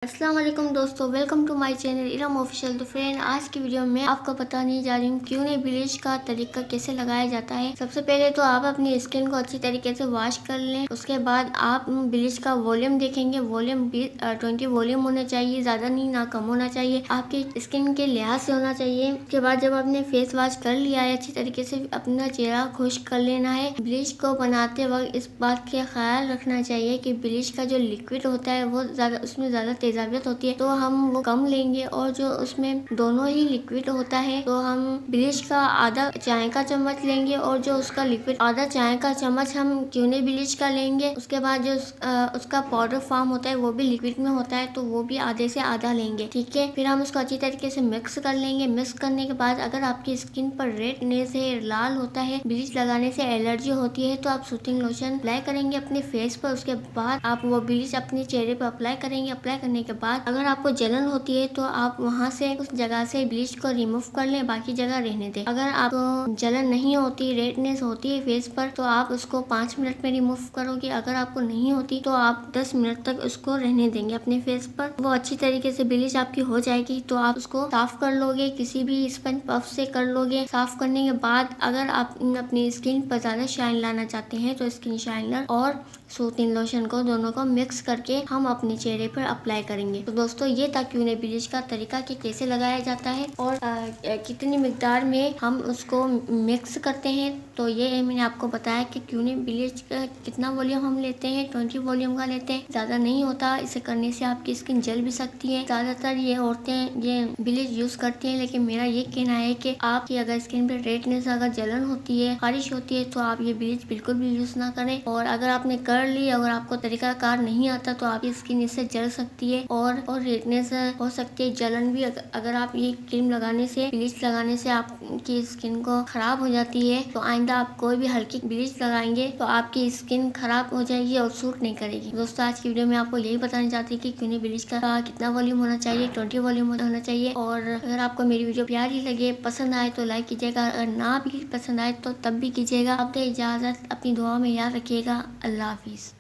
अस्सलाम वालेकुम दोस्तों, welcome to my channel Iram official. तो फ्रेंड, आज की वीडियो में आपको बताने जा रही हूँ क्यों नहीं ब्लीच का तरीका कैसे लगाया जाता है। सबसे पहले तो आप अपनी स्किन को अच्छी तरीके से वॉश कर लें। उसके बाद आप ब्लीच का वॉल्यूम देखेंगे। वॉल्यूम 20 वॉल्यूम होना चाहिए, ज्यादा नहीं ना कम होना चाहिए, आपकी स्किन के लिहाज से होना चाहिए। उसके बाद जब आपने फेस वॉश कर लिया है, अच्छी तरीके से अपना चेहरा खुश्क कर लेना है। ब्लीच को बनाते वक्त इस बात का ख्याल रखना चाहिए कि ब्लीच का जो लिक्विड होता है वो उसमें ज्यादा तेजाबियत होती है, तो हम वो कम लेंगे। और जो उसमें दोनों ही लिक्विड होता है, तो हम ब्लीच का आधा चाय का चम्मच लेंगे और जो उसका लिक्विड आधा चाय का चम्मच हम क्यूने ब्लीच का लेंगे। उसके बाद जो उसका पाउडर फॉर्म होता है वो भी लिक्विड में होता है, तो वो भी आधे से आधा लेंगे। ठीक है, फिर हम उसको अच्छी तरीके से मिक्स कर लेंगे। मिक्स करने के बाद अगर आपकी स्किन पर रेडनेस है, लाल होता है, ब्लीच लगाने से एलर्जी होती है, तो आप सूथिंग लोशन अप्लाई करेंगे अपने फेस पर। उसके बाद आप वो ब्लीच अपने चेहरे पर अप्लाई करेंगे। अप्लाई करने के बाद अगर आपको जलन होती है तो आप वहाँ से उस जगह से ब्लीच को रिमूव कर लें, बाकी जगह रहने दें। अगर आपको जलन नहीं होती, रेडनेस होती है फेस पर, तो आप उसको 5 मिनट में रिमूव करोगे। अगर आपको नहीं होती तो आप 10 मिनट तक उसको रहने देंगे अपने फेस पर। वो अच्छी तरीके से ब्लीच आपकी हो जाएगी, तो आप उसको साफ कर लोगे, किसी भी स्पंज पफ से कर लोगे। साफ करने के बाद अगर आप अपनी स्किन पर ज्यादा शाइन लाना चाहते हैं तो स्किन शाइनर और सूथिंग लोशन को दोनों को मिक्स करके हम अपने चेहरे पर अप्लाई करेंगे। तो दोस्तों, ये था क्यूने ब्लीच का तरीका कि कैसे लगाया जाता है और कितनी मिकदार में हम उसको मिक्स करते हैं। तो ये मैंने आपको बताया कि क्यूने ब्लीच का कितना वॉल्यूम हम लेते हैं, 20 वॉल्यूम का लेते हैं, ज्यादा नहीं होता। इसे करने से आपकी स्किन जल भी सकती है। ज्यादातर ये औरतें ये ब्लीच यूज करती हैं, लेकिन मेरा ये कहना है कि आपकी अगर स्किन पर रेडनेस, अगर जलन होती है, खारिश होती है, तो आप ये ब्लीच बिल्कुल भी यूज ना करें। और अगर आपने कर ली, अगर आपको तरीका कार नहीं आता, तो आपकी स्किन इससे जल सकती है और रेडनेस हो सकती है, जलन भी। अगर आप ये क्रीम लगाने से, ब्लीच लगाने से आपकी स्किन को खराब हो जाती है, तो आइंदा आप कोई भी हल्की ब्लीच लगाएंगे तो आपकी स्किन खराब हो जाएगी और सूट नहीं करेगी। दोस्तों, आज की वीडियो में आपको यही बताना चाहती हूँ कि क्यूने ब्लीच का कितना वॉल्यूम होना चाहिए, 20 वॉल्यूम होना चाहिए। और अगर आपको मेरी वीडियो प्यारी लगे, पसंद आए तो लाइक कीजिएगा, अगर ना भी पसंद आए तो तब भी कीजिएगा। आप इजाजत, अपनी दुआ में याद रखिएगा। अल्लाह हाफिज।